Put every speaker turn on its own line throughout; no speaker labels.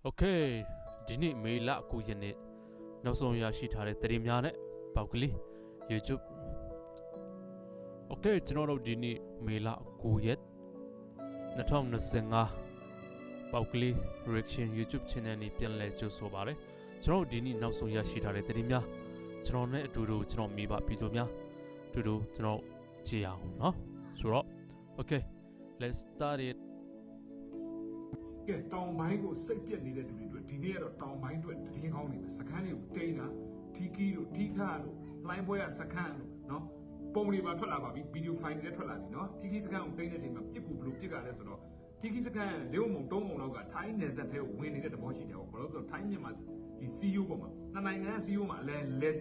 โอเคဒီနေ့မေလ9ရက်နေ့နောက်ဆုံးရရှိထားတဲ့သတင်းများနဲ့ပေါက်ကလေး YouTube โอเคကျွန်တော်တို့ဒီနေ့မေလ9ရက်2025ပေါက်ကလေး reaction YouTube channel နဲ့ပြန်လည်ကြိုဆိုပါရစေကျွန်တော်တို့ဒီနေ့နောက်ဆုံးရရှိထားတဲ့သတင်းများကျွန်တော်နဲ့အတူတူကျွန်တော်မိဘပြည်သူများအတူတူကျွန်တော်ကြည့်အောင်เนาะဆိုတော့ okay let's start it
ကဲတောင်ပိုင်းကိုစိတ်ပြက်နေတဲ့လူတွေအတွက်ဒီနေ့ကတော့တောင်ပိုင်းအတွက်တည်င်းကောင်းနေမယ်စခန်းတွေကိုတိန်းတာထီကီတို့ထီခါတို့လိုင်းပွဲကစခန်းတို့နော်ပုံတွေပါထွက်လာပါပြီဗီဒီယိုဖိုင်တွေလည်းထွက်လာပြီနော်ထီကီစခန်းကိုတိန်းတဲ့အချိန်မှာပြစ်ကူဘလို့ပြစ်ကြလဲဆိုတော့ထီကီစခန်း၄ုံမုံ၃မုံလောက်ကထိုင်းနယ်စပ်ထဲကိုဝင်နေတဲ့သဘောရှိတယ်ပေါ့ဘာလို့ဆိုတော့ထိုင်းမြန်မာဒီ CEO ပေါ်မှာနှစ်နိုင်ငံ CEO မှာလဲဘယ်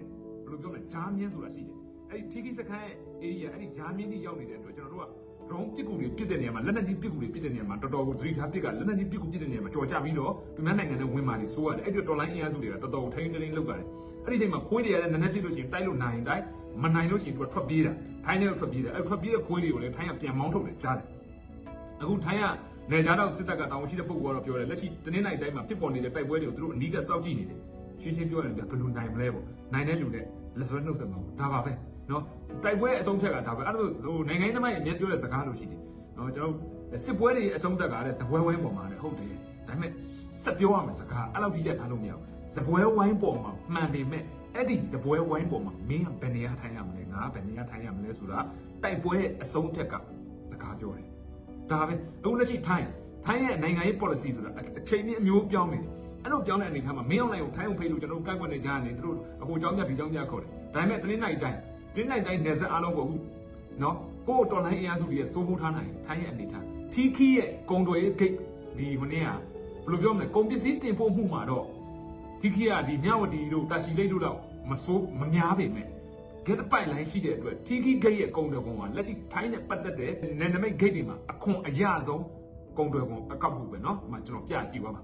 လိုပြောမလဲဂျာမင်းဆိုတာရှိတယ်အဲ့ဒီထီကီစခန်းရဲ့ area အဲ့ဒီဂျာမင်းကြီးရောက်နေတဲ့အတွက်ကျွန်တော်တို့ကdrone ပစ်ကူတွေပစ်တဲ့နေရာမှာလက်နက်ကြီးပစ်ကူတွေပစ်တဲ့နေရာမှာတော်တော်ကိုသတိထားပစ်ကလက်နက်ကြီးပစ်ကူပစ်တဲ့နေရာမှာကြော်ကြပြီးတော့ဒီမြန်မာနိုင်ငံနဲ့ဝင်မာနေဆိုရတယ်အဲ့ဒီတော်လိုင်းအင်အားစုတွေကတော်တော်ထိန်းထိန်းလုပ်ရတယ်အဲ့ဒီအချိန်မှာခွေးတွေကလည်းနည်းနည်းပစ်လို့ရှိရင်တိုက်လို့နိုင်တိုင်းမနိုင်လို့ရှိရင်သူကထွက်ပြေးတာထိုင်းနဲ့ထွက်ပြေးတယ်အဲ့ထွက်ပြေးတဲ့ခွေးတွေကိုလည်းထိုင်းကပြန်မောင်းထုတ်တယ်ကြားတယ်အခုထိုင်းကနေကြားတော့စစ်တပ်ကတောင်းရှိတဲ့ပုံကတော့ပြောတယ်လက်ရှိတနင်္လာနေ့တိုင်းမှာဖြစ်ပေါ်နေတဲ့တိုက်ပွဲတွေကိုသူတို့အနီးကစောင့်ကြည့်နေတယ်ရှင်းရှင်းပြောရတယ်ဗျဘယ်လိုနိုင်မလဲပေါ့နိုင်တဲ့လူနဲ့လက်စွဲနှုတ်ဆက်မှာဒါပါပဲနော်တိုက်ပွဲအဆုံးဖြတ်ကဒါပဲအဲ့လိုဟိုနိုင်ငံသမိုင်းအမြတ်ပြောတဲ့စကားလို့ရှိတယ်နော်ကျွန်တော်စစ်ပွဲတွေအဆုံးသက်ကတဲ့ဇပွဲဝိုင်းပေါ်မှာလည်းဟုတ်တယ်ဒါပေမဲ့ဆက်ပြောရမယ်စကားအဲ့လောက်ကြီးရထားလို့မရဘူးဇပွဲဝိုင်းပေါ်မှာမှန်ပေမဲ့အဲ့ဒီဇပွဲဝိုင်းပေါ်မှာမင်းကဘယ်နေရာထိုင်ရမလဲငါဘယ်နေရာထိုင်ရမလဲဆိုတာတိုက်ပွဲအဆုံးဖြတ်ကစကားပြောတယ်ဒါပဲအခုလက်ရှိထိုင်းရဲ့နိုင်ငံရေး policy ဆိုတာအချိန်ကြီးအမျိုးပြောင်းနေတယ်အဲ့လိုပြောင်းတဲ့အနေထားမှာမင်းအောင်လိုက်ကိုထိုင်းအောင်ဖိလို့ကျွန်တော်တို့ကန့်ကွက်နေကြရတယ်သူတို့အကိုเจ้าမြတ်ဒီเจ้าမြတ်ခေါ်တယ်ဒါပေမဲ့တနင်္လာနေ့တိုင်းနယ်စပ်အားလုံးကိုနော်ကိုတော်လိုင်းအင်အားစုတွေရဲ့စိုးမိုးထားနိုင်ထိုင်းရဲ့အနေထားထီခီရဲ့ကုံတော်ရဲ့ဂိတ်ဒီဟိုနေ့ကဘယ်လိုပြောမလဲကုန်ပစ္စည်းတင်ပို့မှုမှာတော့ထီခီကဒီမြဝတီတို့တာချီလိတ်တို့တော့မများပေမဲ့ဂက်ပိုက်လိုင်းရှိတဲ့အတွက်ထီခီဂိတ်ရဲ့ကုံတော်ကောင်ကလက်ရှိထိုင်းနဲ့ပတ်သက်တဲ့နယ်နိမိတ်ဂိတ်တွေမှာအခွန်အရဆုံးကုံတော်ကောင်အကောက်မှုပဲเนาะဒီမှာကျွန်တော်ပြကြည့်ပါပါ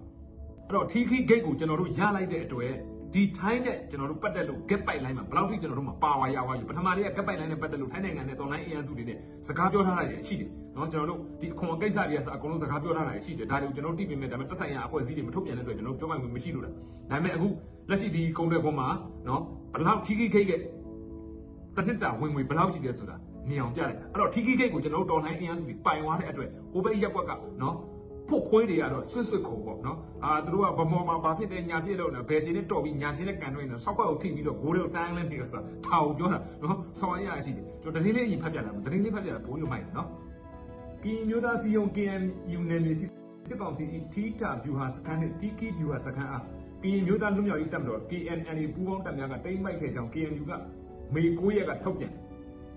အဲ့တော့ထီခီဂိတ်ကိုကျွန်တော်တို့ရလိုက်တဲ့အတွက်ဒီထိုင်းနဲ့ကျွန်တော်တို့ပတ်သက်လို့ gap pipeline မှာဘယ်လောက်ထိကျွန်တော်တို့မှာပါဝါရဝါယူပထမလေးက gap pipeline နဲ့ပတ်သက်လို့ထိုင်းနိုင်ငံနဲ့ online အင်အားစုတွေနဲ့စကားပြောထားတာတွေရှိတယ်เนาะကျွန်တော်တို့ဒီအခွန်ကိစ္စတွေကစအကုန်လုံးစကားပြောထားတာတွေရှိတယ်ဒါတွေကိုကျွန်တော်တို့သိပေမဲ့ဒါပေမဲ့တက်ဆိုင်ရာအဖွဲ့အစည်းတွေမထုတ်ပြန်တဲ့အတွက်ကျွန်တော်တို့ပြောပိုင်ခွင့်မရှိလို့လားဒါပေမဲ့အခုလက်ရှိဒီကုန်တဲ့ကွန်မှာเนาะဘယ်လောက်ထီခီဂိတ်ရဲ့တစ်နှစ်တာဝင်ငွေဘယ်လောက်ရှိတယ်ဆိုတာမြင်အောင်ပြလိုက်တာအဲ့တော့ထီခီဂိတ်ကိုကျွန်တော်တို့ online အင်အားစုတွေပိုင်သွားတဲ့အတွက်ဟိုဘက်ရက်ကွက်ကเนาะဖို့ခွေးတွေကတော့ဆွတ်ခုံပေါ့နော်သူတို့ကဗမော်မှာဘာဖြစ်တယ်ညာဖြစ်လို့နော်ဘယ်စီနဲ့တော်ပြီးညာစီနဲ့ကန်တွင်းနော်ဆောက်ခွက်ကိုထိပြီးတော့ဂိုးတွေကိုတိုင်းလဲထိတော့ဆိုတာထားကိုပြောတာနော်ဆောင်းရရရှိတယ်ကျွန်တော်တတိလေးအရင်ဖတ်ပြတာတတိလေးဖတ်ပြတာဘိုးရုံမိုက်တယ်နော်ကင်းမျိုးသားစီယုံ KNU နယ်မြေစစ်ကောင်စီထီတာဗျူဟာစခန်းနဲ့တီကီဗျူဟာစခန်းအားကင်းမျိုးသားလူမျိုးရေးတပ်မတော် KNNA ပူးပေါင်းတပ်များကတိမ့်မိုက်ခဲ့ကြောင်း KNU ကမေ9ရက်ကထုတ်ပြန်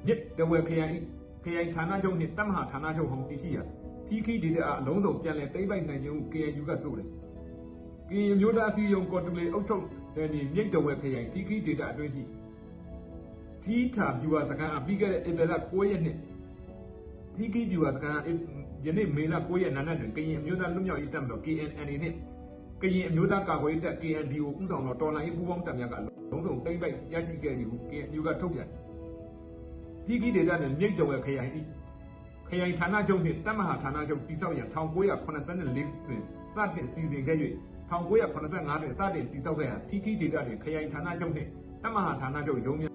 မြစ်တဝဲခရိုင်ဌာနချုပ်နှင့်တပ်မဟာဌာနချုပ်ဟောင်းတရှိရာထီခီဒေတာအလုံးစုံပြန်လည်သိမ်းပိုက်နိုင်ခြင်းကို KNU ကဆိုတယ်။ကရင်မျိုးသားအစည်းအရုံးကော်တူလေအုပ်ချုပ်တဲ့မြစ်တဝဲခရိုင်ထီခီဒေတာအတွင်းရှိထီထာဗျူဟာစခန်းအပြီးခဲ့တဲ့ဧပြီလ9ရက်နေ့ထီခီဗျူဟာစခန်းယနေ့မေလ9ရက်နာနက်တွင်ကရင်မျိုးသားလွတ်မြောက်ရေးတပ်မတော် KNNA နှင့်ကရင်မျိုးသားကာကွယ်ရေးတပ် KNDO ဦးဆောင်သောတော်လှန်ရေးပူးပေါင်းတပ်များကလုံးစုံသိမ်းပိုက်ရရှိခဲ့သည်ဟု KNU ကထုတ်ပြန်ထီခီဒေတာနှင့်မြစ်တဝဲခရိုင်ခရိုင်ဌာနချုပ်နှင့်တပ်မဟာဌာနချုပ်တိစောက်ရန်1984တွင်စတင်စီစဉ်ခဲ့၍1985တွင်စတင်တိစောက်ခဲ့ရာထီခီဒေတာတွင်ခရိုင်ဌာနချုပ်နှင့်တပ်မဟာဌာနချုပ်ရုံးမျာ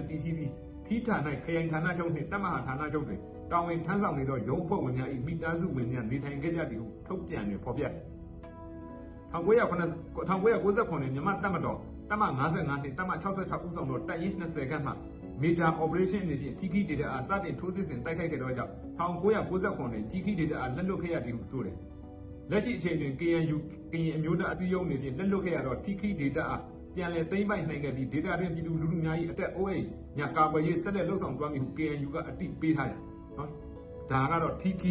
းတည်ရှိပြီးထီဌာ၌ခရိုင်ဌာနချုပ်နှင့်တပ်မဟာဌာနချုပ်တွင်တာဝန်ထမ်းဆောင်နေသောရုံးအဖွဲ့ဝင်များ၏မိသားစုဝင်များနေထိုင်ခဲ့ကြသည်ဟုထုတ်ပြန်တွင်ဖော်ပြတယ်1999တွင်မြန်မာတပ်မတော်တပ်မ55နှင့်တပ်မ66ဦးဆောင်သောတပ်ရင်း20ခန့်မှMajor Operation အနေဖြင့် TK Data အားစတင်ထိုးစစ်ဆင်တိုက်ခိုက်ခဲ့သောကြောင့်1999တွင် TK Data အားလက်လွတ်ခဲ့ရသည်ဟုဆိုတယ်။လက်ရှိအချိန်တွင် KNU ကရင်အမျိုးသားအစည်းအရုံးအနေဖြင့်လက်လွတ်ခဲ့ရသော TK Data အားပြန်လည်သိမ်းပိုက်နိုင်ခဲ့ပြီး Data တွင်ပြည်သူလူထုများ၏အသက်အိုးအိမ်များကာကွယ်ရေးဆက်လက်လှုပ်ဆောင်သွားမည်ဟု KNU ကအတည်ပြုထားတယ်။နော်။ဒါကတော့ TK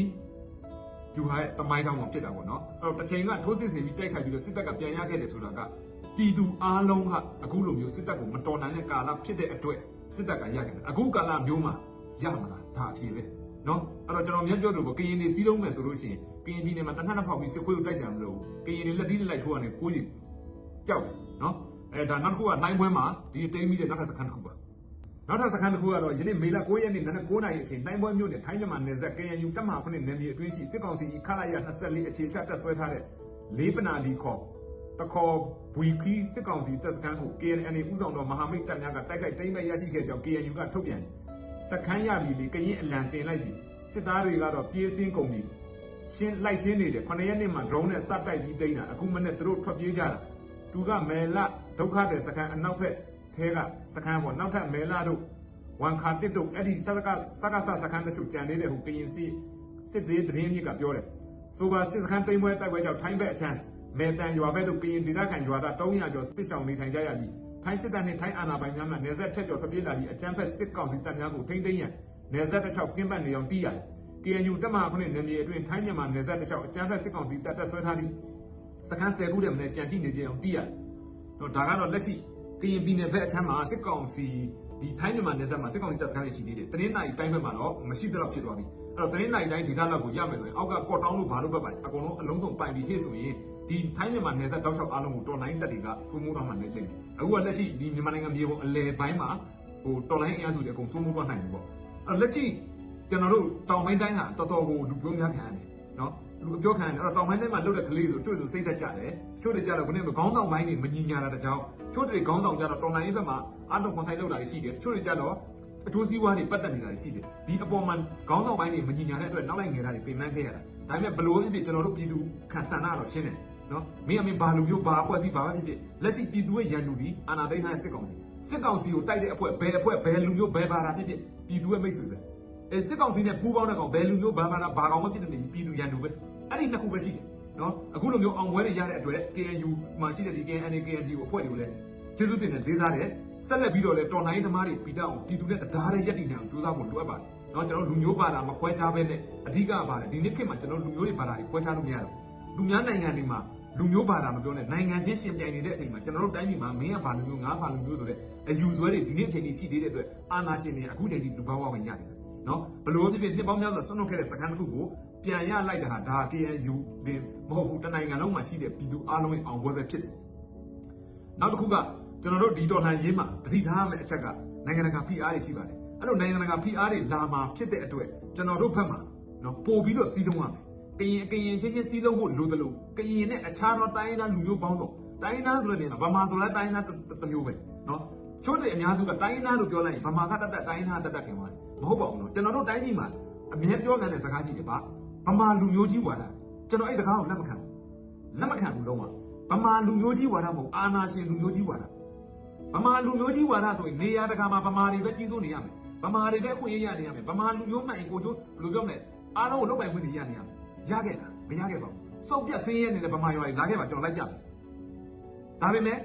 ယူဟာရဲ့တမိုင်းတောင်မှာဖြစ်တာပေါ့နော်။အဲ့တော့တစ်ချိန်ကထိုးစစ်ဆင်ပြီးတိုက်ခိုက်ပြီးတော့စစ်တပ်ကပြန်ရခဲ့တယ်ဆိုတာကပြည်သူအားလုံးကအခုလိုမျိုးစစ်တပ်ကိုမတော်နိုင်တဲ့ကာလဖြစ်တဲ့အတွက်စစ်တပ်ကရခဲ့တယ်အခုကာလမျိုးမှာရမှာလားဒါအထီးပဲเนาะအဲ့တော့ကျွန်တော်မြတ်ပြောလို့ကရင်နေစည်းလုံးမယ်ဆိုလို့ရှိရင်ကရင်ပြည်နယ်မှာတနက်နှစ်ဖောက်ပြီးစစ်ခွေးကိုတိုက်ကြမလို့ကရင်နေလက်သီးလိုက်ထိုးရနေကိုကြီးကြောက်เนาะဒါနောက်တစ်ခုကလိုင်းပွဲမှာဒီတိမ်းပြီးတဲ့နောက်ထပ်စခန်းတစ်ခုပါနောက်ထပ်စခန်းတစ်ခုကတော့ယနေ့မေလ9ရက်နေ့နနက်9:00နာရီအချိန်လိုင်းပွဲမြို့နယ်ထိုင်းမြန်မာနယ်စပ် KNU တပ်မဟာ9နယ်မြေအတွင်းရှိစစ်ကောင်စီခလာရ24အခြေချတပ်ဆွဲထားတဲ့ လေးပနာဒီခေါ်တခေါ်ဘွီခီစစ်ကောင်စီတပ်စခန်းကို KNN ဦးဆောင်တော့မဟာမိတ်တပ်များကတိုက်ခိုက်သိမ်းပိုက်ရရှိခဲ့ကြောင်း KNU ကထုတ်ပြန်စခန်းရပြီလေကရင်အလံတင်လိုက်ပြီစစ်သားတွေကတော့ပြေးစင်းကုန်ပြီရှင်းလိုက်ရှင်းနေတယ်9ရက်နေ့မှာ drone နဲ့စတိုက်ပြီးသိမ်းတာအခုမနေ့သူတို့ထွက်ပြေးကြတာသူကမဲလဒုက္ခတဲ့စခန်းအနောက်ဘက်ထဲကစခန်းပေါ်နောက်ထပ်မဲလတို့ဝန်ခါတစ်တို့အဲ့ဒီစကစခန်းတချို့ကြံနေတဲ့ဟိုကရင်စစ်သေးသတင်းမြစ်ကပြောတယ်ဆိုပါစစ်စခန်းတိမ်ပွဲတိုက်ပွဲကြောင့်ထိုင်းဘက်အချမ်းမဲတန်ရွာဘက်တို့ကရင်ဒေသခံရွာသား300ကျော်စစ်ဆောင်နေထိုင်ကြရပြီးထိုင်းစစ်တပ်နဲ့ထိုင်းအာဏာပိုင်များမှနေဆက်ထက်ကျော်ထွက်ပြေးလာပြီးအကြမ်းဖက်စစ်ကောင်စီတပ်များကိုထိန်းသိမ်းရန်နေဆက်တစ်လျှောက်ကင်းပတ်နေအောင်တီးရတယ် KNU တပ်မဟာခုနှစ်နယ်မြေအတွင်းထိုင်းမြန်မာနေဆက်တစ်လျှောက်အကြမ်းဖက်စစ်ကောင်စီတပ်ဆွဲထားပြီးစခန်း10ခုတည်းနဲ့ကြံရှိနေကြအောင်တီးရတယ်တော့ဒါကတော့လက်ရှိကရင်ပြည်နယ်ဘက်အချမ်းမှာစစ်ကောင်စီဒီထိုင်းမြန်မာနယ်စပ်မှာစစ်ကောင်စီတပ်စခန်းတွေရှိသေးတယ်တနင်္လာရီတိုင်းဘက်မှာတော့မရှိတော့ဖြစ်သွားပြီအဲ့တော့တနင်္လာရီတိုင်းဒေသလောက်ကိုရမယ်ဆိုရင်အောက်ကကော့တောင်းလို့ဘာလို့ဘက်ပိုင်အကုန်လုံးအလုံးစုံပိုင်ပြီးဟစ်ဆိုရင်ဒီထိုင်းမြန်မာနယ်စပ်တောက်လျှောက်အားလုံးကိုတော်လိုင်းတက်တွေကစိုးမိုးတော့မှလည်းတင်အခုကလက်ရှိဒီမြန်မာနိုင်ငံမြေပေါ်အလဲပိုင်းမှာဟိုတော်လိုင်းအင်အားစုတွေအကုန်စိုးမိုးတော့နိုင်ပြီပေါ့အဲ့လက်ရှိကျွန်တော်တို့တောင်ပိုင်းတိုင်းဟာတော်တော်ကိုလူပြောများခံရတယ်နော်လူပြောခံရတယ်အဲ့တော့တောင်ပိုင်းတိုင်းမှာလှုပ်တဲ့ကလေးဆိုချို့ဆိုစိတ်သက်ကြတယ်ချို့တွေကြတော့ဘယ်နဲ့ခေါင်းဆောင်ပိုင်းတွေမညီညာတာတကြောင်ချို့တွေခေါင်းဆောင်ကြတော့တော်လိုင်းဘက်မှာအားလုံးခွန်ဆိုင်လုပ်တာရှိတယ်ချို့တွေကြတော့အကျိုးစီးပွားတွေပတ်သက်နေတာရှိတယ်ဒီအပေါ်မှာခေါင်းဆောင်ပိုင်းတွေမညီညာတဲ့အတွက်နောက်လိုက်ငယ်တာတွေပြင်ပန်းခဲ့ရတာဒါပေမဲ့ဘလို့ဖြစ်ဖြစ်ကျွန်တော်တို့ပြည်သူခံဆန္ဒတော့ရှင်းတယ်နော်မင်းဘာလူမျိုးဘာအဖွဲ့အစည်းဘာပဲဖြစ်ဖြစ်လက်ရှိပြည်သူရဲ့ရန်သူဒီအာဏာသိမ်းထားတဲ့စစ်ကောင်စီကိုတိုက်တဲ့အဖွဲ့ဘယ်လူမျိုးဘယ်ဘာသာဖြစ်ဖြစ်ပြည်သူရဲ့မိတ်ဆွေပဲအဲစစ်ကောင်စီနဲ့ပူးပေါင်းတဲ့ကောင်ဘယ်လူမျိုးဘာကောင်မှဖြစ်နေပြည်သူရန်သူပဲအဲ့ဒီနှစ်ခုပဲရှိတယ်နော်အခုလိုမျိုးအောင်ပွဲတွေရတဲ့အတွက် KNU မှာရှိတဲ့ဒီ KNN KND ကိုအဖွဲ့တွေကိုလည်းကျေးဇူးတင်တယ်လေးစားတယ်ဆက်လက်ပြီးတော့လည်းတော်လိုင်းသမားတွေပြီးတော့ပြည်သူနဲ့တရားတဲ့ရက်တည်နေအောင်ကြိုးစားဖို့လိုအပ်ပါတယ်နော်ကျွန်တော်လူမျိုးဘာသာမခွဲခြားဘဲနဲ့အဓိကပါတယ်ဒီနေ့ခေတ်မှာကျွန်တော်လူမျိုးတွေဘာသာတွေခွဲခြားလို့မရဘူးလူများနိုင်ငံတွေမှာလူမျိုးဘာသာမပြောနဲ့နိုင်ငံချင်းရှင်ပြိုင်နေတဲ့အချိန်မှာကျွန်တော်တို့တိုင်းပြည်မှာမင်းကဘာလူမျိုးငါဘာလူမျိုးဆိုတဲ့အယူဆွဲတွေဒီနေ့အချိန်ကြီးရှိသေးတဲ့အတွက်အာဏာရှင်တွေအခုချိန်ကြီးလူပေါင်းဝဝင်ရတယ်နော်ဘလို့ဖြစ်ဖြစ်နှစ်ပေါင်းများစွာဆွန့်လွတ်ခဲ့တဲ့စခန်းတစ်ခုကိုပြန်ရလိုက်တာဟာဒါ KNU တွေမဟုတ်ဘူးတနိုင်ငံလုံးမှာရှိတဲ့ပြည်သူအားလုံးရဲ့အောင်ပွဲပဲဖြစ်တယ်နောက်တစ်ခုကကျွန်တော်တို့ဒီတော်လှန်ရေးမှာတတိထားမယ့်အချက်ကနိုင်ငံတကာဖိအားတွေရှိပါတယ်အဲ့လိုနိုင်ငံတကာဖိအားတွေလာမှာဖြစ်တဲ့အတွက်ကျွန်တော်တို့ဘက်မှာနော်ပို့ပြီးတော့စီးသုံးရမယ်ကရင်ချင်းစီးလုံးဖို့လိုတယ်လို့ကရင်နဲ့အခြားသောတိုင်းရင်းသားလူမျိုးပေါင်းတော့တိုင်းရင်းသားဆိုတဲ့နေရာဗမာဆိုတဲ့တိုင်းရင်းသားတစ်မျိုးပဲနော်ချို့တဲ့အများစုကတိုင်းရင်းသားလို့ပြောလိုက်ရင်ဗမာကတတ်တိုင်းရင်းသားတတ်ထင်ပါတယ်မဟုတ်ပါဘူးနော်ကျွန်တော်တို့တိုင်းပြည်မှာအမြဲပြောတဲ့စကားရှိတယ်ဗမာလူမျိုးကြီးဝါဒကျွန်တော်အဲ့စကားကိုလက်မခံဘူးလုံးဝဗမာလူမျိုးကြီးဝါဒမဟုတ်အာနာရှင်လူမျိုးကြီးဝါဒဗမာလူမျိုးကြီးဝါဒဆိုရင်နေရာတကာမှာဗမာတွေပဲကြီးစိုးနေရမယ်ဗမာတွေပဲအခွင့်အရေးရနေရမယ်ဗမာလူမျိုးမှန်ရင်ကိုကျိုးဘယ်လိုပြောမလဲအားလုံးကိုလုပ်ပိုင်ခွင့်တွေရနေရမယ်ရခဲ့တာမရခဲ့ပါဘူးစုပ်ပြတ်ဆင်းရဲနေတဲ့ဗမာရွာတွေလာခဲ့ပါကျွန်တော်လိုက်ပြမယ်ဒါပေမဲ့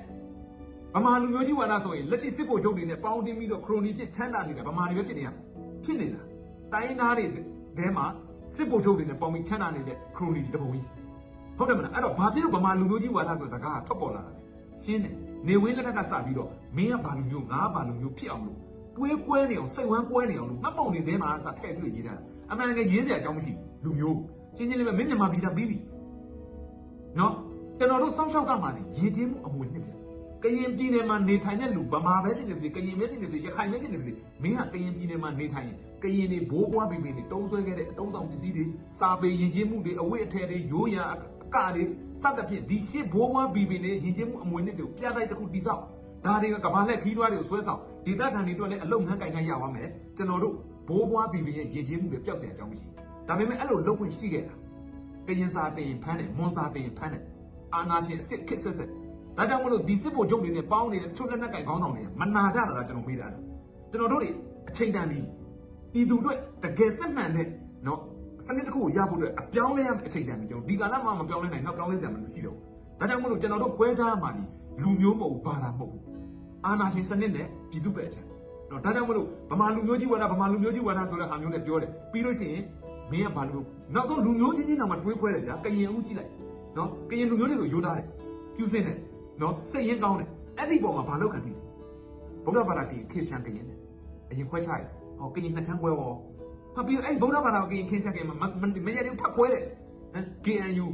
ဗမာလူမျိုးကြီးဝါဒဆိုရင်လက်ရှိစစ်ဗိုလ်ချုပ်တွေနဲ့ပေါင်းတင်ပြီးတော့ခရိုနီဖြစ်ချမ်းသာနေတာဗမာတွေပဲဖြစ်နေရမယ်ဖြစ်နေတာတိုင်းသားတွေထဲမှာစစ်ဗိုလ်ချုပ်တွေနဲ့ပေါင်းပြီးချမ်းသာနေတဲ့ခရိုနီတပုံကြီးဟုတ်တယ်မလားအဲ့တော့ဘာဖြစ်လို့ဗမာလူမျိုးကြီးဝါဒဆိုတဲ့စကားကထွက်ပေါ်လာတာလဲရှင်းတယ်နေဝင်းလက်ထက်ကစပြီးတော့မင်းကဘာလူမျိုးငါဘာလူမျိုးဖြစ်အောင်လို့တွေးကွဲနေအောင်စိတ်ဝမ်းကွဲနေအောင်လို့မှတ်ပုံတွေထဲမှာစထည့်တွေ့ရေးတာအမှန်တကယ်ရေးစရာအကြောင်းမရှိလူမျိုးရှင်းရှင်းလေးပဲမင်းမြန်မာပြည်သားပြီးပြီနော်ကျွန်တော်တို့စောင့်ရှောက်ကမှနေရည်ချင်းမှုအမွေနှစ်ပြကရင်ပြည်နယ်မှာနေထိုင်တဲ့လူဗမာပဲဖြစ်နေပြီကရင်ပဲဖြစ်နေပြီရခိုင်ပဲဖြစ်နေပြီမင်းဟာကရင်ပြည်နယ်မှာနေထိုင်ရင်ကရင်တွေဘိုးဘွားဘီဘီတွေတုံးဆွဲခဲ့တဲ့အတုံးဆောင်ပစ္စည်းတွေစာပေယဉ်ကျေးမှုတွေအဝတ်အထည်တွေရိုးရာအကတွေစသဖြင့်ဒီရှစ်ဘိုးဘွားဘီဘီတွေယဉ်ကျေးမှုအမွေနှစ်တွေကိုပြတိုက်တစ်ခုတိစောက်ဒါတွေကကဘာလက်ခီးတွားတွေကိုဆွဲဆောင်ဒေသခံတွေအတွက်လည်းအလုံငန်းကင်ခိုင်းရပါမယ်ကျွန်တော်တို့ဘိုးဘွားဘီဘီရဲ့ယဉ်ကျေးမှုတွေပျောက်เสียအကြောင်းမရှိဒါပေမဲ့အဲ့လိုလုပ်ခွင့်ရှိခဲ့တာကရင်စာတင်ဖမ်းတယ်မွန်စာတင်ဖမ်းတယ်အာနာရှင်အစ်စ်ခစ်ဆက်ဆက်ဒါကြောင့်မလို့ဒီစစ်ဗိုလ်ချုပ်တွေနဲ့ပေါင်းနေတဲ့ချို့လက်နက်ကင်ခေါင်းဆောင်တွေမနာကြတာကျွန်တော်မေးတာကျွန်တော်တို့တွေအချိန်တန်ပြီးပြည်သူတွေတကယ်စစ်မှန်တဲ့နော်စနစ်တစ်ခုကိုရဖို့အတွက်အပြောင်းလဲရမယ့်အချိန်တန်ပြီးကျွန်တော်ဒီကာလမှာမပြောင်းလဲနိုင်တော့ပြောင်းလဲစရာမရှိတော့ဘူးဒါကြောင့်မလို့ကျွန်တော်တို့ခွဲခြားမှဒီလူမျိုးမဟုတ်ဘာသာမဟုတ်ဘူးအာနာရှင်စနစ်နဲ့ပြည်သူပဲအချက်နော်ဒါကြောင့်မလို့ဗမာလူမျိုးကြီးဝါဒဆိုတဲ့ဟာမျိုးနဲ့ပြောတယ်ပြီးလို့ရှိရင်မင်းကဘာလို့နောက်ဆုံးလူမျိုးချင်းချင်းတော့မှတွေးခွဲတယ်ဗျာကရင်ဦးကြည့်လိုက်နော်ကရင်လူမျိုးတွေကိုရိုးသားတယ်ကျူးစင်းတယ်နော်စိတ်ရင်းကောင်းတယ်အဲ့ဒီပုံမှာဘာလို့ခံသိလဲဗုဒ္ဓဘာသာကခရစ်ယာန်ကရင်တယ်အရင်ခွဲခြားတယ်ဟောကရင်နှစ်ချမ်းခွဲရောဟာပြီးအဲ့ဗုဒ္ဓဘာသာကရင်ခရစ်ယာန်ကရင်မရတဲ့ထပ်ခွဲတယ်ဟမ် KNU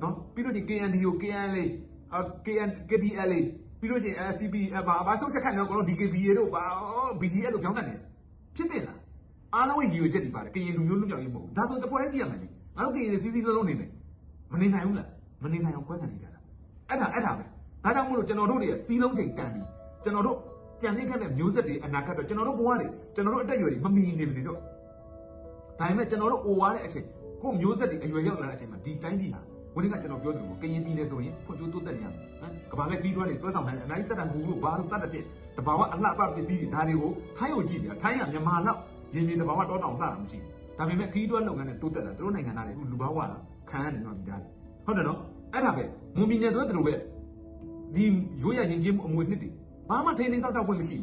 နော်ပြီးလို့ရှိရင် KNDO KNLA KDLA ပြီးလို့ရှိရင် SCP ဘာဆုံးချက်ခန့်တော့ကျွန်တော် DKBA တို့ဘာ BGL လို့ပြောင်းတတ်တယ်ဖြစ်တယ်လားအားလုံးရည်ရွယ်ချက်တွေပါတယ်ကရင်လူမျိုးလူမျိုးရေးမဟုတ်ဘူးဒါဆိုတပွဲရှိရမယ်လေငါတို့ကရင်စီးလုံးလုံးနေမယ်မနေနိုင်ဘူးလား မနေနိုင်အောင်ခွဲခံနေကြတာအဲ့ဒါပဲဒါကြောင့်မို့လို့ကျွန်တော်တို့တွေစီးလုံးချိန်တန်ပြီးကျွန်တော်တို့ကြံနေခဲ့တဲ့မျိုးဆက်တွေအနာဂတ်တော့ကျွန်တော်တို့ဘဝတွေကျွန်တော်တို့အတက်အရွယ်တွေမမီနေပြီတော့ဒါပေမဲ့ကျွန်တော်တို့အိုဝါတဲ့အချိန်ကိုမျိုးဆက်တွေအရွယ်ရောက်လာတဲ့အချိန်မှာဒီတိုင်းပြည်ဟာဝင်းကကျွန်တော်ပြောသလိုကရင်ပြည်နယ်ဆိုရင်ဖွံ့ဖြိုးတိုးတက်နေရမယ်ကဘာလဲခီးတွားတွေဆွဲဆောင်နိုင်အနိုင်ဆက်တန်ဘူးလို့ဘာလို့စတဲ့ဖြင့်တဘာဝအလှပပစ္စည်းတွေဒါတွေကိုထိုင်းကိုကြည့်ကြထိုင်းကမြန်မာလောက်ရင်းရင်းတဘာဝတောတောင်လှတာမရှိဘူးဒါပေမဲ့ခီးတွားလုပ်ငန်းနဲ့တိုးတက်တာတို့နိုင်ငံသားတွေအခုလူဘာဝလာခံရတယ်နော်ဒီသားဟုတ်တယ်နော်အဲ့ဒါပဲမွန်ပြည်နယ်ဆိုတဲ့တို့ပဲဒီရိုးရရင်ချင်းအမွေနှစ်တွေဘာမှထိန်းသိမ်းဆောက်ရှောက်ခွင့်မရှိဘူ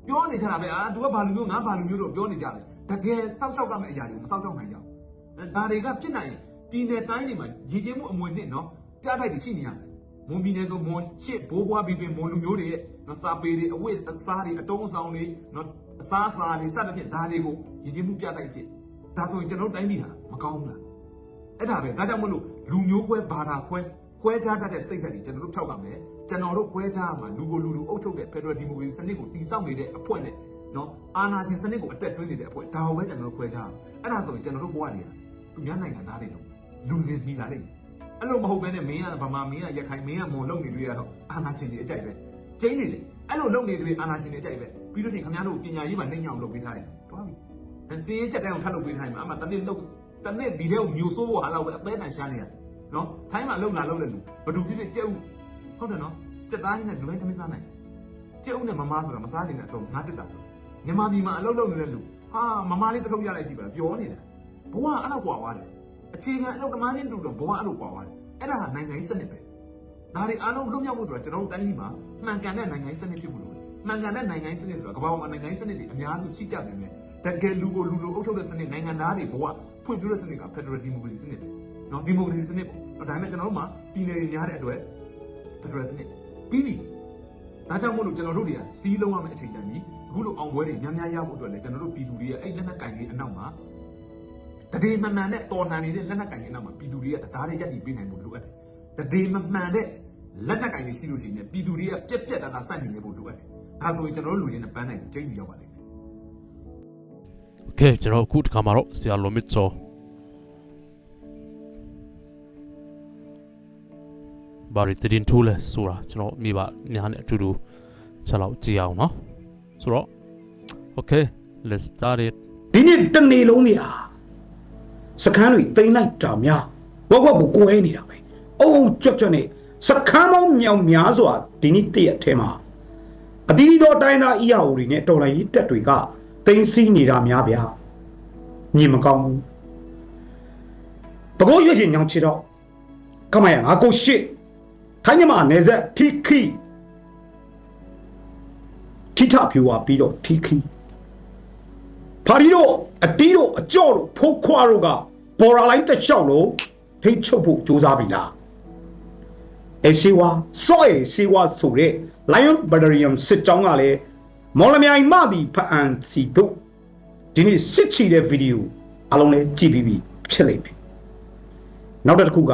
းပြောနေကြတာပဲသူကဘာလူမျိုးငါဘာလူမျိုးတို့ပြောနေကြတယ်တကယ်ဆောက်ရှောက်ကမယ့်အရာတွေမဆောက်ရှောက်နိုင်ကြဘူးဒါတွေကဖြစ်နိုင်ရင်ပြည်နယ်တိုင်းတွေမှာရင်ချင်းမှုအမွေနှစ်နော်ကြားတိုက်တွေရှိနေရတယ်မွန်ပြည်နယ်ဆိုမွန်ရှစ်ဘိုးဘွားပြီးမွန်လူမျိုးတွေရဲ့နော်စာပေတွေအဝတ်အစားတွေအတုံးအဆောင်တွေနော်အစားအစာတွေစသဖြင့်ဒါတွေကိုရင်ချင်းမှုပြတိုက်ဖြစ်ဒါဆိုရင်ကျွန်တော်တိုင်းပြည်ဟာမကောင်းဘူးလားအဲ့ဒါပဲဒါကြောင့်မလို့လူမျိုးခွဲဘာသာခွဲခြားတတ်တဲ့စိတ်ဓာတ်တွေကျွန်တော်တို့ထောက်ပါမယ်ကျွန်တော်တို့ခွဲခြားမှာလူကိုလူအုပ်ချုပ်တဲ့ Federal Democracy စနစ်ကိုတည်ဆောက်နေတဲ့အဖွဲ့နဲ့နော်အာဏာရှင်စနစ်ကိုအတက်သွင်းနေတဲ့အဖွဲ့ဒါကိုပဲကျွန်တော်တို့ခွဲခြားအဲ့ဒါဆိုရင်ကျွန်တော်တို့ဘဝတွေကသူများနိုင်ငံသားတွေတော့လူစင်မိလာလိမ့်မယ်အဲ့လိုမဟုတ်ဘဲနဲ့မင်းကဗမာမင်းကရခိုင်မင်းကမွန်လုံနေတွေကတော့အာဏာရှင်တွေအကြိုက်ပဲကျင်းနေတယ်အဲ့လိုလုံနေတွေအာဏာရှင်တွေအကြိုက်ပဲပြီးလို့ရှိရင်ခင်ဗျားတို့ပညာရေးမှာနှိမ့်ညောင်လုပ်ပေးထားတယ်တွားပြီစင်းချက်တိုင်းအောင်ထပ်လုပ်ပေးထားတယ်မှာအမှတနေ့လုပ်တနေ့ဒီတဲ့ကိုမျိုးစိုးဖို့ဟာတော့ပဲအသေးတန်ရှားနေရတယ်နော်ထိုင်းမှာလုံလာလုံတဲ့လူဘဒူဖြစ်ဖြစ်ကြက်ဥဟုတ်တယ်နော်စက်သားနဲ့လူတိုင်းသမီးစားနိုင်ကျုပ်နဲ့မမဆိုတာမစားနိုင်တဲ့အစုံငါတက်တာဆိုမြန်မာပြည်မှာအလုပ်လုပ်နေတဲ့လူဟာမမလေးတစ်ထုပ်ရလိုက်ကြည့်ပါလားပြောနေတာဘဝအဲ့လောက်ကွာသွားတယ်အခြေခံအလုပ်သမားချင်းတူတော့ဘဝအဲ့လိုကွာသွားတယ်အဲ့ဒါဟာနိုင်ငံရေးစနစ်ပဲဒါတွေအားလုံးလွတ်မြောက်ဖို့ဆိုတာကျွန်တော်တို့တိုင်းပြည်မှာမှန်ကန်တဲ့နိုင်ငံရေးစနစ်ဖြစ်ဖို့လိုတယ်မှန်ကန်တဲ့နိုင်ငံရေးစနစ်ဆိုတာကမ္ဘာပေါ်မှာနိုင်ငံရေးစနစ်တွေအများစုရှိကြတယ်မယ်တကယ်လူကိုလူလိုအုပ်ချုပ်တဲ့စနစ်နိုင်ငံသားတွေဘဝဖွံ့ဖြိုးတဲ့စနစ်က Federal Democracy စနစ်ပဲနော် Democracy စနစ်ပေါ့ဒါပေမဲ့ကျွန်တော်တို့မှာပြည်နယ်တွေများတဲ့အတွက် Federal စနစ်ပြီးပြီဒါကြောင့်မို့လို့ကျွန်တော်တို့တွေကစီးလုံးရမယ့်အချိန်တန်ပြီအခုလိုအောင်ပွဲတွေများများရဖို့အတွက်လည်းကျွန်တော်တို့ပြည်သူတွေရဲ့အဲ့လက်နက်ကင်လေးအနောက်မှာတဒေမမှန်တဲ့တော်လှန်နေတဲ့လက်နက်ကင်လေးအနောက်မှာပြည်သူတွေကတရားတွေရက်တည်ပေးနိုင်ဖို့လိုအပ်တယ်တဒေမမှန်တဲ့လက်နက်ကင်လေးရှိလို့ရှိရင်ပြည်သူတွေကပြက်ပြက်တာဆန့်ကျင်နေဖို့လိုအပ်တယ်ဒါဆိုရင်ကျွန်တော်တို့လူချင်းနဲ့ပန်းနိုင်ကျင်းပြီးရောက်ပါလိမ့်မယ်โ
อเคကျွန်တော်အခုတစ်ခါမှာတော့ဆရာလိုမစ်ချောဘာရီတင်ထိုးလဲဆိုတာကျွန်တော်မိဘများနဲ့အတူတူချက်လောက်ကြည့်အောင်နော်ဆိုတော့ okay let's start it
ဒီနေ့တနေ့လုံးမြာစခန်းတွေတိမ့်လိုက်တာများဝက်ကိုကိုဲနေတာပဲအုံကြွတ်နဲ့စခန်းပေါင်းမြောင်များစွာဒီနေ့တရက်ထဲမှာအသီးသောတိုင်းသား EAO တွေနဲ့တော်လိုင်းရေးတက်တွေကတိမ့်စီးနေတာများဗျာညင်မကောင်းဘူးပကိုးရွှေချင်းညောင်ချီတော့ခမရငါကိုရှစ်ထိုင်းမြန်မာနယ်စပ်ထီခီထိထဖြူဝါပြီးတော့ထီခီဖာရီတို့အတီးတို့အကြော့တို့ဖိုးခွားတို့ကပေါ်ရာလိုင်းတက်လျှောက်လို့ထိတ်ချုပ်ဖို့စူးစမ်းပြီလားအေစီဝါစောအေစီဝါဆိုတဲ့ Lion Battalion စစ်ကြောင်းကလည်းမော်လမြိုင်မှသည်ဖအန်စီတို့ဒီနေ့စစ်ချီတဲ့ဗီဒီယိုအလုံးလေးကြည့်ပြီးဖြစ်လိမ့်မယ်နောက်တစ်ခုက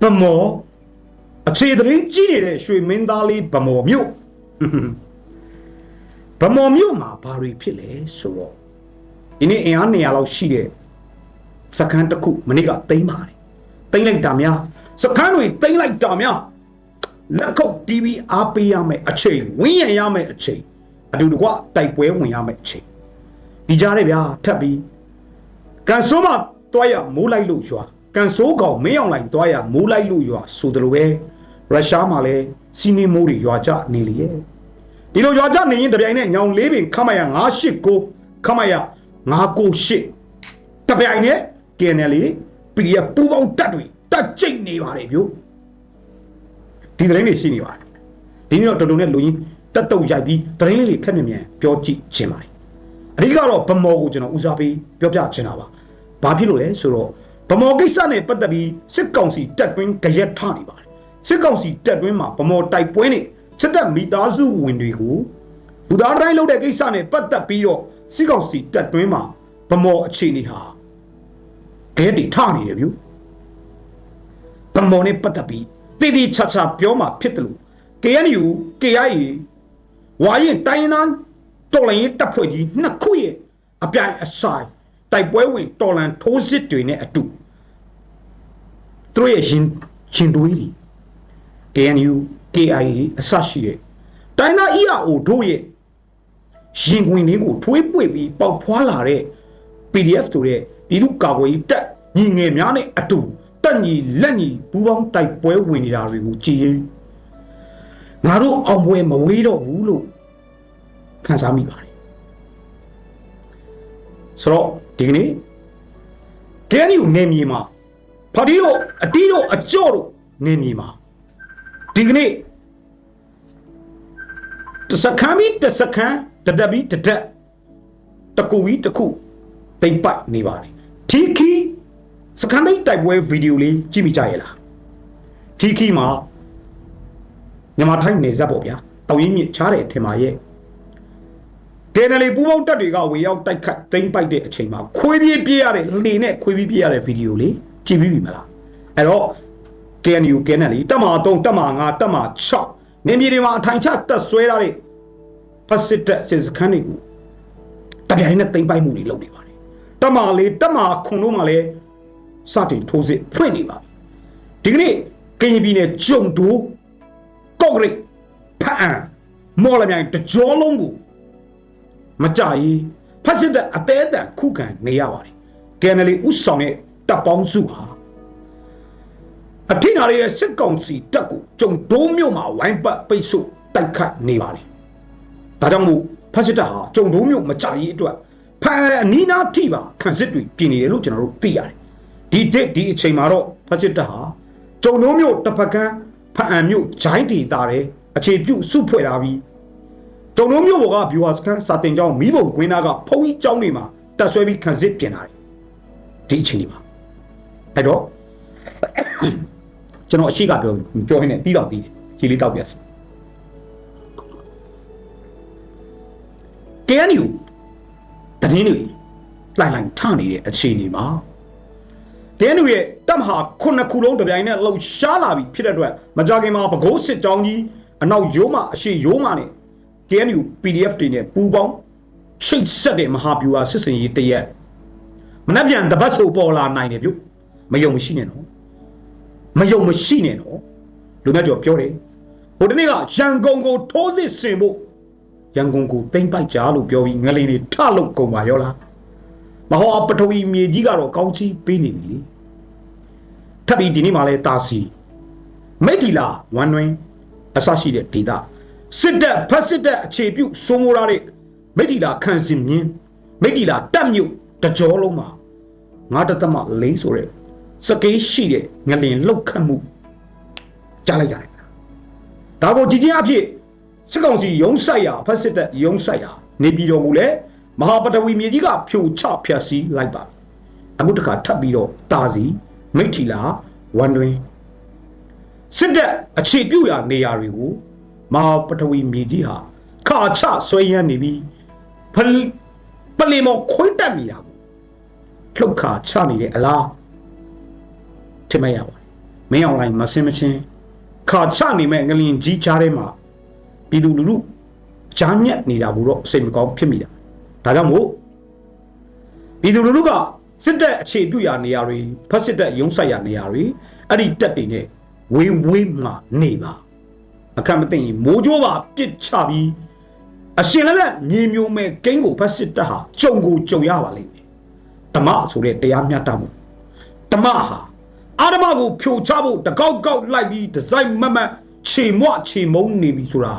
ဗမော်အခြေသတင်းကြီးနေတဲ့ရွှေမင်းသားလေးဗမော်မြို့ဗမော်မြို့မှာဘာတွေဖြစ်လဲဆိုတော့ဒီနေ့အင်အား200လောက်ရှိတဲ့စခန်းတစ်ခုမနေ့ကသိမ်းပါတယ်သိမ်းလိုက်တာများစခန်းတွေသိမ်းလိုက်တာများလက်ခုပ် TV အားပေးရမယ်အချိန်ဝင်းရံရမယ်အချိန်အတူတကွတိုက်ပွဲဝင်ရမယ်အချိန်ဒီကြားထဲဗျာထပ်ပြီးကန်ဆိုးမှာတွားရမိုးလိုက်လို့ရွာကန်ဆိုးကောင်မင်းအောင်လိုက်တွားရမိုးလိုက်လို့ရွာဆိုတယ်လို့ပဲရုရှားမှာလည်းစီနီမိုးတွေရွာကြနေလေရဲ့ဒီလိုရွာကြနေရင်တပြိုင်နဲ့ညောင်လေးပင်ခမရ989ခမရ998တပြိုင်နဲ့ KNL PDF ပူပေါင်းတက်တွေတက်ကျိတ်နေပါတယ်ဗျို့ဒီသတင်းတွေရှိနေပါတယ်ဒီနေ့တော့တော်တော်နဲ့လူကြီးတက်တုတ်ရိုက်ပြီးသတင်းလေးတွေခက်မြင်မြန်ပြောကြည့်ခြင်းပါတယ်အဓိကတော့ဗမော်ကိုကျွန်တော်ဦးစားပေးပြောပြချင်တာပါဘာဖြစ်လို့လဲဆိုတော့ဗမော်ကိစ္စနဲ့ပတ်သက်ပြီးစစ်ကောင်စီတက်တွင်းကြရက်ထနေပါတယ်စစ်ကောင်စီတက်တွင်းမှာဗမော်တိုက်ပွဲနဲ့စစ်တပ်မိသားစုဝင်တွေကိုလူသားတိုင်းလုပ်တဲ့ကိစ္စနဲ့ပတ်သက်ပြီးတော့စစ်ကောင်စီတက်တွင်းမှာဗမော်အခြေအနေဟာကြရက်တွေထနေတယ်ဗျို့ဗမော်နဲ့ပတ်သက်ပြီးတည်တည်ချာချာပြောမှဖြစ်တယ်လို့ KNU KIA ဝါရင်တိုင်းရင်းတော်လိုင်းရေးတပ်ဖွဲ့ကြီးနှစ်ခုရဲ့အပြိုင်အဆိုင်တိုက်ပွဲဝင်တော်လန်ထိုးစစ်တွေနဲ့အတူ သူတို့ရဲ့ရှင်သွေးတွေ KNU KIA အစရှိတဲ့တိုင်းသား EAO တို့ရဲ့ရင်ခွင်တွေကိုထွေးပွေပြီးပေါက်ဖွာလာတဲ့ PDF ဆိုတဲ့ပြည်သူ့ကာကွယ်ရေးတပ်ညီငယ်များနဲ့အတူတက်ညီလက်ညီပူးပေါင်းတိုက်ပွဲဝင်နေတာတွေကိုကြည်ရင်ငါတို့အောင်ပွဲမဝေးတော့ဘူးလို့ခံစားမိပါတယ်ဆိုတော့ဒီကနေ့ KNU နေမြေမှာဖာဒီတို့အတီးတို့အကြော့တို့နေမြေမှာဒီကနေ့တစခမ်းပြီးတစခမ်းတတက်ပြီးတတက်တကူပြီးတခုတိတ်ပိုက်နေပါတယ်ထီခီစခမ်းတိတ်တိုက်ပွဲဗီဒီယိုလေးကြည့်မိကြရဲ့လားထီခီမှာမြန်မာထိုင်းနေဇက်ပေါ့ဗျာတောင်ရင်းမြစ်ချားတဲ့အထင်မှာရဲ့ဒေနယ်လီပူပေါင်းတက်တွေကဝေရောက်တိုက်ခတ်သိမ်းပိုက်တဲ့အချိန်မှာခွေးပြေးပြေးရတဲ့လေနဲ့ခွေးပြေးပြေးရတဲ့ဗီဒီယိုလေးကြည့်ပြီးပြီမလားအဲ့တော့ KNU ကနယ်လီတက်မှာ3တက်မှာ5တက်မှာ6နေမြေတွေမှာအထိုင်ချတက်ဆွဲရတဲ့ဖက်စစ်တပ်စစ်စခန်းတွေကိုတပြိုင်နက်သိမ်းပိုက်မှုတွေလုပ်နေပါတယ်တက်မှာ4တက်မှာ9တို့မှာလည်းစတင်ထိုးစစ်ဖွင့်နေပါဒီကနေ့ကရင်ပြည်နယ်ကျုံတိုးကော့ဂရိတ်ဖအံမော်လမြိုင်တကြောလုံးကိုမကြရီဖက်စစ်တပ်အသေးအတန်ခုခံနေရပါတယ်KNLဥဆောင်တဲ့တပ်ပေါင်းစုဟာအထင်အားရစစ်ကောင်စီတပ်ကိုကျုံတိုးမြို့မှာဝိုင်းပတ်ပိတ်ဆို့တိုက်ခတ်နေပါတယ်ဒါကြောင့်မို့ဖက်စစ်တပ်ဟာကျုံတိုးမြို့မကြရီအတွက်ဖအနီးနားထိပါခံစစ်တွေပြင်နေတယ်လို့ကျွန်တော်တို့သိရတယ်ဒီအချိန်မှာတော့ဖက်စစ်တပ်ဟာကျုံတိုးမြို့တစ်ဖက်ကမ်းဖအံမြို့ဂျိုင်းဒေတာတဲ့အခြေပြုစုဖွဲ့ထားပြီးကျုံတိုးမြို့ဘောကဗျူဟာစကန်စာတင်ကျောင်းမိဘုံကွင်းသားကဖုံးကြီးကျောင်းတွေမှာတက်ဆွဲပြီးခံစစ်ပြင်လာတယ်ဒီအချိန်ဒီမှာအဲ့တော့ကျွန်တော်အရှိကပြောရင်းနဲ့တီးတော့တီးတယ်ကြီးလေးတောက်ပြစီ KNU တတင်းတွေလိုက်ထနေတဲ့အခြေအနေမှာKNU ရဲ့တပ်မဟာ9ခုလုံးတပြိုင်နဲ့လှုပ်ရှားလာပြီးဖြစ်တဲ့အတွက်မကြခင်မှာပဲခူးစစ်ကြောင်းကြီးအနောက်ရိုးမအရှိရိုးမနဲ့ KNU PDF တွေနဲ့ပူးပေါင်းချိတ်ဆက်တဲ့မဟာဗျူဟာစစ်စင်ရေးတရက်မနှက်ပြန်တပတ်ဆိုပေါ်လာနိုင်တယ်ပြုမယုံမရှိနဲ့နော်မယုံမရှိနဲ့နော်လူများကျော်ပြောတယ်ဟိုတနေ့ကရန်ကုန်ကိုထိုးစစ်ဆင်ဖို့ရန်ကုန်ကိုတိမ့်ပိုက်ကြလို့ပြောပြီးငလင်တွေထလို့ကုန်ပါရောလားမဟောပထဝီမြေကြီးကတော့ကောင်းချီးပေးနေပြီလေထပ်ပြီးဒီနေ့မှလဲတာစီမိတ်တီလာဝမ်နွင်းအစရှိတဲ့ဒေတာစစ်တပ်ဖက်စစ်တပ်အခြေပြုစိုးမိုးရတဲ့မိတ်တီလာခန့်စင်မြင်းမိတ်တီလာတက်မြို့တကြောလုံးမှာ9.4ဆိုတဲ့စကေးရှိတဲ့ငလင်လောက်ခတ်မှုကြားလိုက်ရတယ်ဒါကိုကြည်ချင်းအဖြစ်စစ်ကောင်စီရုံးဆိုင်ရာဖက်စစ်တပ်ရုံးဆိုင်ရာနေပြည်တော်ကိုလည်းမဟာပထဝီမြေကြီးကဖြိုချဖျက်ဆီးလိုက်ပါအခုတခါထပ်ပြီးတော့တာစီမိတ်ထီလာဝန်တွင်စစ်တပ်အခြေပြုရာနေရာတွေကိုမဟာပထဝီမြေကြီးဟာခါချဆွဲရမ်းနေပြီးပလီမောခွင့်တက်နေတာကိုလှုပ်ခါချနေတဲ့အလားထင်မရပါဘူးမင်းအောင်လိုင်းမစင်မချင်းခါချနေမဲ့ငလင်ကြီးချားထဲမှာပြည်သူလူထုကြားညက်နေတာဘူးတော့စိတ်မကောင်းဖြစ်မိတာဒါကြောင့်မို့ပြည်သူလူထုကစစ်တပ်အခြေပြုရာနေရာတွေဖက်စစ်တပ်ရုံးဆိုင်ရာနေရာတွေအဲ့ဒီတက်တွေနဲ့ဝေးမှနေပါအခက်မသိရင်မိုးကြိုးပါပြစ်ချပြီးအရှင်လက်မြေမျိုးမဲ့ကိန်းကိုဖက်စစ်တပ်ဟာကြုံကိုကြုံရပါလိမ့်မယ်ဓမ္မဆိုတဲ့တရားမျှတမှုဓမ္မဟာအာဓမ္မကိုဖြိုချဖို့တကောက်ကောက်လိုက်ပြီးဒီဇိုင်းမတ်ခြေမွခြေမုံနေပြီဆိုတာ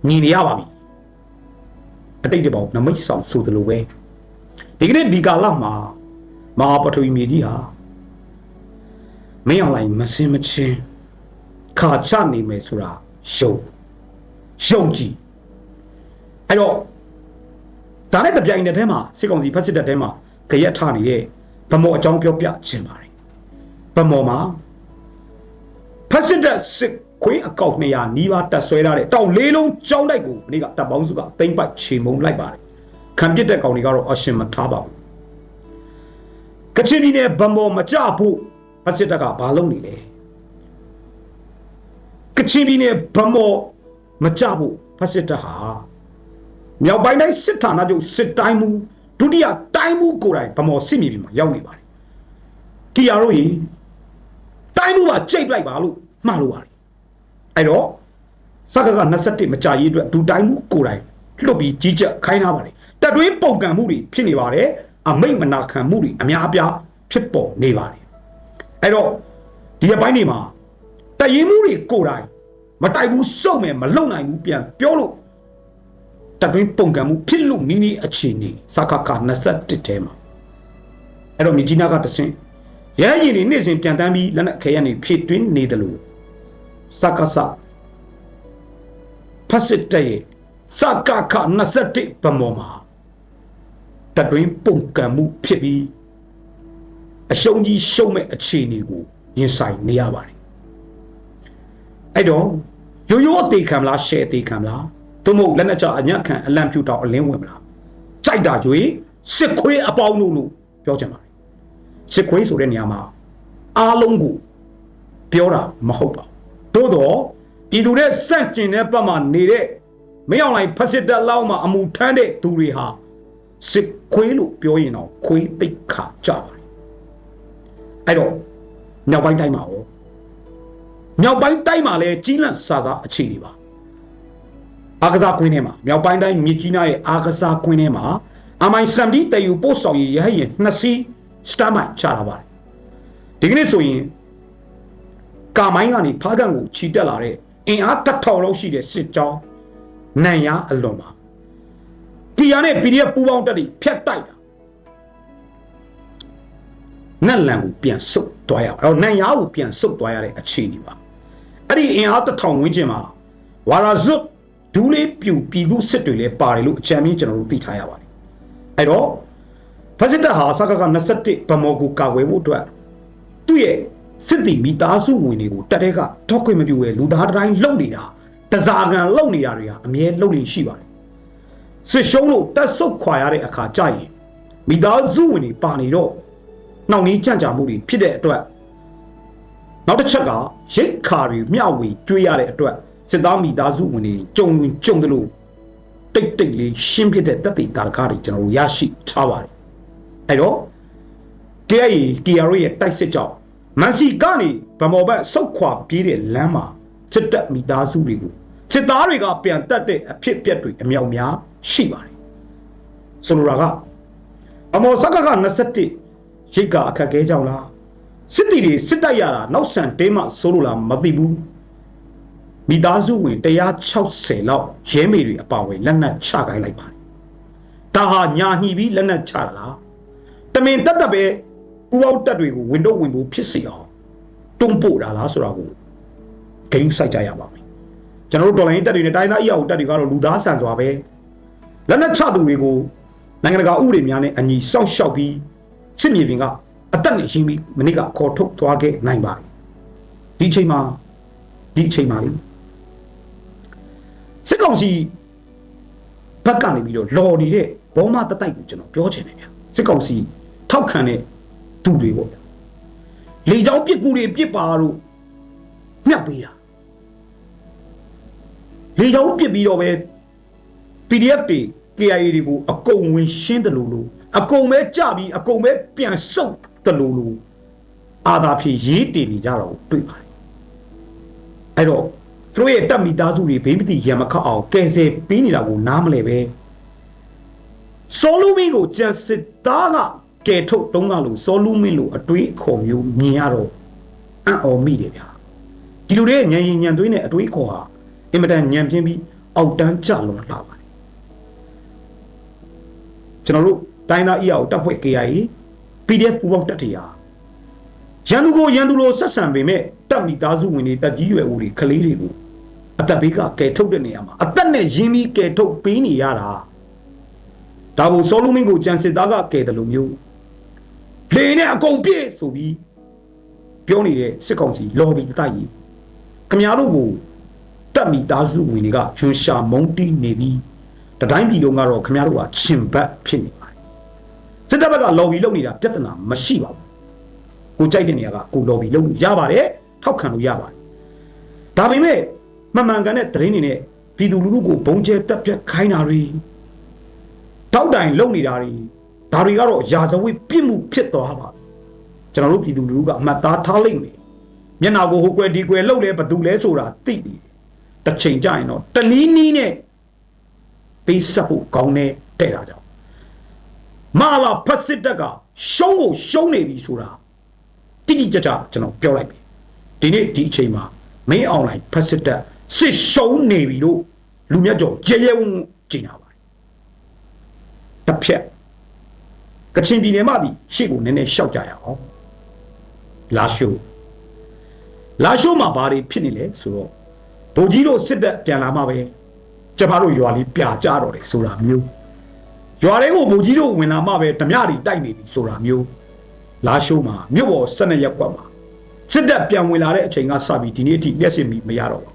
မြင်နေရပါပြီအတိတ်တပေါင်းနမိတ်ဆောင်ဆိုသလိုပဲဒီကနေ့ဒီကာလမှာမဟာပထဝီမြေကြီးဟာမင်းအောင်လိုက်မစင်မချင်းခါချနေမယ်ဆိုတာယုံကြည်အဲ့တော့ဒါနဲ့တပြိုင်တည်းထဲမှာစစ်ကောင်စီဖက်စစ်တပ်ထဲမှာကြရက်ထနေတဲ့ဗမော်အကြောင်းပြောပြခြင်းပါတယ်ဗမော်မှာဖက်စစ်တပ်စစ်ခွေးအကောက်200နီးပါးတက်ဆွဲထားတဲ့တောင်လေးလုံးကြောင်းတိုက်ကိုဒီကတပ်ပေါင်းစုကသိမ့်ပိုက်ချေမုံလိုက်ပါတယ်ခံပစ်တဲ့ကောင်တွေကတော့အရှင်မထားပါဘူးကချင်ပြည်နယ်ဗမော်မကြဖို့ဖက်စစ်တပ်ကဘာလုပ်နေလဲကချင်ပြည်နယ်ဗမော်မကြဖို့ဖက်စစ်တပ်ဟာမြောက်ပိုင်းတိုင်းစစ်ဌာနချုပ်စစ်တိုင်းမူဒုတိယတိုင်းမူကိုယ်တိုင်ဗမော်စစ်မြေပြင်မှာရောက်နေပါတယ်ကီယာတို့ရေ တိုင်းမှုပါကြိတ်လိုက်ပါလို့မှားလို့ပါတယ်အဲ့တော့စကက21မကြရေးအတွက်ဒူတိုင်းမှုကိုယ်တိုင်လွတ်ပြီးကြီးကြပ်ခိုင်းထားပါတယ်တက်တွင်းပုံကံမှုတွေဖြစ်နေပါတယ်အမိတ်မနာခံမှုတွေအများအပြားဖြစ်ပေါ်နေပါတယ်အဲ့တော့ဒီအပိုင်းတွေမှာတရင်မှုတွေကိုယ်တိုင်မတိုက်ဘူးစုံမယ်မလုံနိုင်ဘူးပြန်ပြောလို့တက်တွင်းပုံကံမှုဖြစ်လို့မိမိအခြေအနေစကက21ထဲမှာအဲ့တော့မြကြီးနာကတဆင့်ရဲရင်တွေနေ့စဉ်ပြန်တန်းပြီးလက်နက်ခဲရနေဖြစ်တွင်းနေတယ်လို့စကစဖတ်စစ်တဲ့စကက21ဗမောမှာတတွင်ပုံကံမှုဖြစ်ပြီးအရှုံးကြီးရှုံးမဲ့အခြေအနေကိုရင်ဆိုင်နေရပါတယ်အဲ့တော့ရိုးရိုးအသေးခံမလားရှယ်အသေးခံမလားသို့မဟုတ်လက်နက်ချအညံ့ခံအလံဖြူတောင်အလင်းဝင်မလားကြိုက်တာကြွေစစ်ခွေးအပေါင်းလို့ပြောချင်ပါတယ်စစ်ခွေးဆိုတဲ့နေရာမှာအားလုံးကိုပြောတာမဟုတ်ပါဘူးသို့တော့ပြည်သူရဲ့စန့်ကျင်တဲ့ဘက်မှာနေတဲ့မင်းအောင်လှိုင်ဖက်စစ်တပ်လောက်မှာအမှုထမ်းတဲ့သူတွေဟာစစ်ခွေးလို့ပြောရင်တော့ခွေးသိက္ခာကြပါတယ်အဲ့တော့မြောက်ပိုင်းတိုင်းမှာရောမြောက်ပိုင်းတိုင်းမှာလည်းကြီးလန့်စာစားအခြေအနေပါအာကစားကွင်းထဲမှာမြောက်ပိုင်းတိုင်းမြစ်ကြီးနားရဲ့အာကစားကွင်းထဲမှာအမိုင်စံဒီတယူပို့ဆောင်ရေးရဟရင်2စီးစတာမိုင်ချလာပါတယ်ဒီကနေ့ဆိုရင်ကာမိုင်းကနေဖားကန်ကိုခြိတက်လာတဲ့အင်အား1000လောက်ရှိတဲ့စစ်ကြောင်းနန်ရအလွန်ပါPR နဲ့ PDF ပူးပေါင်းတက်ပြီးဖျက်တိုက်တာနတ်လန်ကိုပြန်ဆုတ်သွားရအောင်နန်ရကိုပြန်ဆုတ်သွားရတဲ့အခြေအနေပါအဲ့ဒီအင်အား1000ဝန်းကျင်မှာဝါရာဇွတ်ဒူးလေးပြူပြည်သူစစ်တွေလည်းပါတယ်လို့အကြံပေးကျွန်တော်တို့သိထားရပါတယ်အဲ့တော့ဖက်စစ်တပ်ဟာစကက21ဗမောကိုကာဝယ်ဖို့အတွက်သူ့ရဲ့စစ်တီမိသားစုဝင်တွေကိုတက်တဲ့ကထောက်ခွင့်မပြုဘဲလူသားတိုင်းလှုပ်နေတာတစားကန်လှုပ်နေတာတွေဟာအမြဲလှုပ်နေရှိပါတယ်စစ်ရှုံးလို့တက်ဆုတ်ခွာရတဲ့အခါကြရင်မိသားစုဝင်တွေပါနေတော့နှောင့်နှေးကြံ့ကြာမှုတွေဖြစ်တဲ့အတွက်နောက်တစ်ချက်ကရိတ်ခါတွေမျှဝေကျွေးရတဲ့အတွက်စစ်သားမိသားစုဝင်တွေကြုံတယ်လို့တိတ်တိတ်လေးရှင်းပြတဲ့တက်တေတာကားတွေကျွန်တော်တို့ရရှိထားပါတယ်အဲ့တော့ KRO ရဲ့တိုက်စစ်ကြောင့်မန်စီကနေဗမော်ဘက်ဆုတ်ခွာပြေးတဲ့လမ်းမှာစစ်တပ်မိသားစုတွေကိုစစ်သားတွေကပြန်တက်တဲ့အဖြစ်ပြက်တွေအမြောက်များရှိပါတယ်ဆိုလိုတာကအမော်စကက21ရိတ်ကအခက်ခဲကြောင့်လားစစ်တီတွေစစ်တိုက်ရတာနောက်ဆန်တဲမှဆိုလိုလားမသိဘူးမိသားစုဝင်160လောက်ရဲမေတွေအပါဝင်လက်နက်ချခိုင်းလိုက်ပါတယ်ဒါဟာညာညှိပြီးလက်နက်ချတာလားတမင်တက်ပဲပူပေါင်းတက်တွေကိုဝင်တော့ဝင်ဖို့ဖြစ်စေအောင်တွန်းပို့တာလားဆိုတာကိုဂရုစိုက်ကြရပါမယ်ကျွန်တော်တို့တော်လိုင်းတက်တွေနဲ့တိုင်းသားအရာတက်တွေကတော့လူသားဆန်စွာပဲလက်နက်ချသူတွေကိုနိုင်ငံတကာဥပဒေများနဲ့အညီစောင့်ရှောက်ပြီးစစ်မြေပြင်ကအသက်နဲ့ရင်းပြီးမနစ်ကခေါ်ထုတ်သွားခဲ့နိုင်ပါတယ်ဒီအချိန်မှာလေစစ်ကောင်စီဘက်ကနေပြီးတော့လော်နေတဲ့ဘောမတတိုက်ကိုကျွန်တော်ပြောချင်တယ်ဗျစစ်ကောင်စီထောက်ခံတဲ့သူတွေပေါ့ဗျလေကြောင်းပစ်ကူတွေပစ်ပါလို့မြတ်ပေးတာလေကြောင်းပစ်ပြီးတော့ပဲ PDF တွေ KIA တွေကိုအကုန်ဝင်ရှင်းတယ်လို့အကုန်ပဲကြပြီးအကုန်ပဲပြန်ဆုတ်တယ်လို့အာသာဖြေရေးတင်နေကြတော့တွေ့ပါတယ်အဲ့တော့သူတို့ရဲ့တပ်မိသားစုတွေဘေးမတိရံမခောက်အောင်ကယ်ဆယ်ပေးနေတာကိုနားမလဲပဲစောလူမင်းကိုကြံစစ်သားကကယ်ထုတ်တုံးကလို့စောလူမင်းလို့အတွေးခေါ်မျိုးမြင်ရတော့အံ့ဩမိတယ်ဗျာဒီလိုတဲ့ညံရင်ညံသွင်းတဲ့အတွေးခေါ်ဟာအင်မတန်ညံပြင်းပြီးအောက်တန်းကျလွန်လာပါတယ်ကျွန်တော်တို့တိုင်းသားအီယာကိုတပ်ဖွဲ့ KIA PDF ပူပေါင်းတပ်တွေဟာရန်သူကိုရန်သူလိုဆက်ဆံပေမဲ့တပ်မိသားစုဝင်တွေတပ်ကြီးရွယ်ဦးတွေကလေးတွေကိုအသက်ဘေးကကယ်ထုတ်တဲ့နေရာမှာအသက်နဲ့ရင်းပြီးကယ်ထုတ်ပေးနေရတာဒါကိုစောလူမင်းကိုကြံစစ်သားကကယ်တယ်လို့မျိုးလေနဲ့အကုန်ပြည့်ဆိုပြီးပြောနေတဲ့စစ်ကောင်စီလော်ဘီတိုက်ကြီးခင်ဗျားတို့ကိုတပ်မိသားစုဝင်တွေကကျွန်းရှာမုံတီးနေပြီးတတိုင်းပြည်လုံးကတော့ခင်ဗျားတို့ကချင်ဘတ်ဖြစ်နေပါတယ်စစ်တပ်ဘက်ကလော်ဘီလုပ်နေတာပြဿနာမရှိပါဘူးကိုကြိုက်တဲ့နေရာကကိုလော်ဘီလုပ်ရပါတယ်ထောက်ခံလို့ရပါတယ်ဒါပေမဲ့မှန်မှန်ကန်တဲ့သတင်းတွေနဲ့ပြည်သူလူထုကိုဘုံကျဲတက်ပြတ်ခိုင်းတာတွေတောက်တိုင်လုပ်နေတာတွေဒါတွေကတော့ရာဇဝတ်ပြစ်မှုဖြစ်သွားပါကျွန်တော်တို့ပြည်သူလူထုကအမှတ်သားထားလိမ့်မယ် မျက်နာကိုဟိုကွယ်ဒီကွယ်လှုပ်လဲဘသူလဲဆိုတာသိတယ်တစ်ချိန်ကြရင်တော့တနည်းနည်းနဲ့ပေးဆက်ဖို့ကောင်းတဲ့တာကြောင့်မာလာဖက်စစ်တပ်ကရှုံးကိုရှုံးနေပြီဆိုတာတိတိကျကျကျွန်တော်ပြောလိုက်ပြီဒီနေ့ဒီအချိန်မှာမင်းအွန်လိုင်းဖက်စစ်တပ်စစ်ရှုံးနေပြီလို့လူမြတ်ကျော်ရဲရဲဝံ့ကျင်ညာပါတယ်တစ်ဖြက်ကချင်ပြည်နယ်မှာဒီရှေ့ကိုနည်းနည်းရှောက်ကြရအောင်လာရှိုးမှာဘာတွေဖြစ်နေလဲဆိုတော့ဗိုလ်ကြီးတို့စစ်တပ်ပြန်လာမှပဲကျမတို့ရွာလေးပြကြတော့တယ်ဆိုတာမျိုးရွာတွေကိုဗိုလ်ကြီးတို့ဝင်လာမှပဲဓမြတွေတိုက်နေပြီဆိုတာမျိုးလာရှိုးမှာမြို့ပေါ်12ရက်ကွက်မှာစစ်တပ်ပြန်ဝင်လာတဲ့အချိန်ကစပြီးဒီနေ့အထိလက်စစ်မီမရတော့ဘူး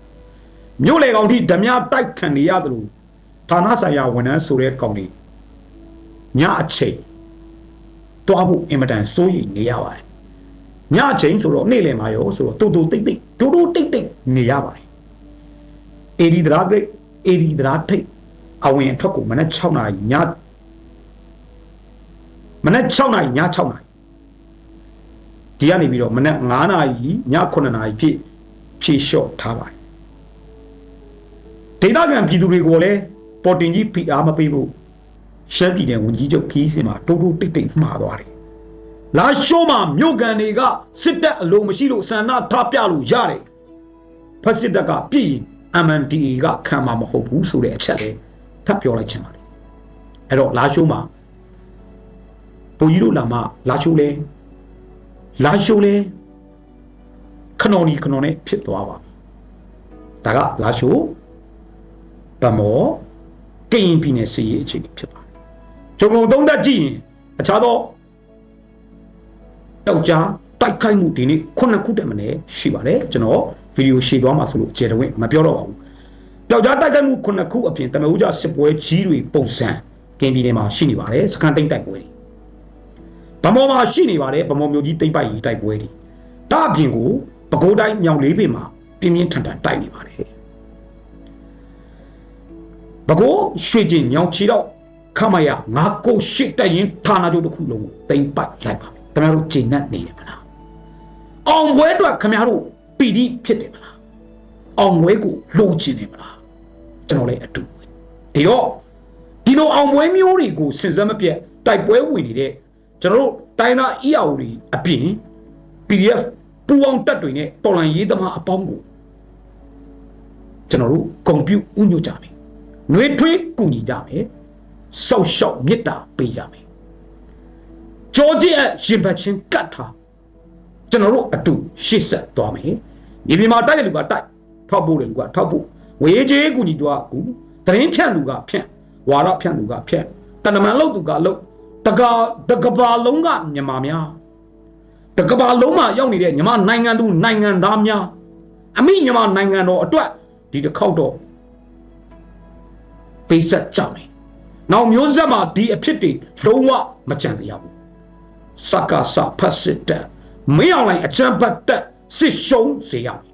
မြို့လေကောင်ထိဓမြတိုက်ခံနေရတယ်လို့ဌာနဆိုင်ရာဝန်ထမ်းဆိုတဲ့ကောင်တွေညအချိန်တွားဖို့အင်မတန်စိုးရိမ်နေရပါတယ်ညအချိန်ဆိုတော့နေ့လယ်မှာရောဆိုတော့တူတူတိတ်တိတ်ဒူဒူတိတ်တိတ်နေရပါတယ်အေဒီဒရာဂရိတ်အေဒီဒရာထိတ်အဝင်အထွက်ကိုမနက်6နာရီည6နာရီည6နာရီဒီကနေပြီးတော့မနက်9နာရီည9နာရီဖြည့်လျှော့ထားပါတယ်ဒေသခံပြည်သူတွေကိုလည်းပေါ်တင်ကြီးဖိအားမပေးဘူးရှမ်းပြည်နယ်ဝန်ကြီးချုပ်ခီးစင်မှာတိုးတိုးတိတ်တိတ်မှားသွားတယ်လာရှိုးမှာမြို့ကန်တွေကစစ်တပ်အလုံးမရှိလို့ဆန္ဒထားပြလို့ရတယ်ဖက်စစ်တပ်ကပြည် MNDAA ကခံမှာမဟုတ်ဘူးဆိုတဲ့အချက်လေးထပ်ပြောလိုက်ချင်ပါတယ်အဲ့တော့လာရှိုးမှာဘိုးကြီးတို့လာမှလာရှိုးလဲခနော်နဲ့ဖြစ်သွားပါဒါကလာရှိုးဗမောကရင်ပြည်နယ်စီရေးအခြေအနေဖြစ်ပါတယ်ဂျုံသုံးသက်ကြည့်ရင်အခြားသောတောက်ကြားတိုက်ခိုက်မှုဒီနေ့9ခုတည်းမနဲ့ရှိပါတယ်ကျွန်တော်ဗီဒီယိုရှေ့သွားမှာဆိုလို့ကျေတဝင်းမပြောတော့ပါဘူးတောက်ကြားတိုက်ခိုက်မှု9ခုအပြင်တမဦးကြစစ်ပွဲကြီးတွေပုံစံကင်းပြည်နယ်မှာရှိနေပါတယ်စကန်တိတ်တိုက်ပွဲတွေဗမောမှာရှိနေပါတယ်ဗမောမျိုးကြီးတိတ်ပိုက်ကြီးတိုက်ပွဲတွေဒါအပြင်ကိုပဲခူးတိုင်းမြောင်လေးပင်မှာပြင်းပြင်းထန်ထန်တိုက်နေပါတယ်ပဲခူးရွှေကျင်ညောင်ချီတော့ခမရငါကိုရှိတိုက်ရင်ဌာနချုပ်တစ်ခုလုံးကိုတိတ်ပိုက်လိုက်ပါမယ်ခင်ဗျားတို့ကျင့်နဲ့နေတယ်မလားအောင်ပွဲအတွက်ခင်ဗျားတို့ပီတိဖြစ်တယ်မလားအောင်ပွဲကိုလိုချင်တယ်မလားကျွန်တော်လည်းအတူဒီတော့ဒီလိုအောင်ပွဲမျိုးတွေကိုစဉ်ဆက်မပြတ်တိုက်ပွဲဝင်နေတဲ့ကျွန်တော်တို့တိုင်းသား EAO တွေအပြင် PDF ပူအောင်တက်တွေနဲ့တော်လန်ရေးသမားအပေါင်းကိုကျွန်တော်တို့ကွန်ပျူဥညွတ်ကြမယ်နှွေးထွေးကူညီကြမယ်စောက်ရှောက်မေတ္တာပေးကြမယ်ကြောကြီးအရင်ပတ်ချင်းကတ်ထားကျွန်တော်တို့အတူရှေ့ဆက်သွားမယ်မြေပြင်မှာတိုက်တဲ့လူကတိုက်ထောက်ဖို့တဲ့လူကထောက်ဖို့ဝေးကြီးကူညီသူကကူသတင်းဖြန့်လူကဖြန့်ဝါရဖြန့်လူကဖြန့်တဏ္ဍမန်လုပ်သူကလုပ်တကဘာလုံးကမြန်မာများတကဘာလုံးမှာရောက်နေတဲ့မြန်မာနိုင်ငံသူနိုင်ငံသားများအမိမြန်မာနိုင်ငံတော်အတွက်ဒီတစ်ခေါက်တော့ပေးဆက်ကြမယ်နောက်မျိုးဆက်မှာဒီအဖြစ်တွေလုံးဝမကြံစရဘူးစကားစဖတ်စစ်တဲ့မင်းအောင်လိုင်းအကြံဖတ်တဲ့စစ်ရှုံးစေရမယ်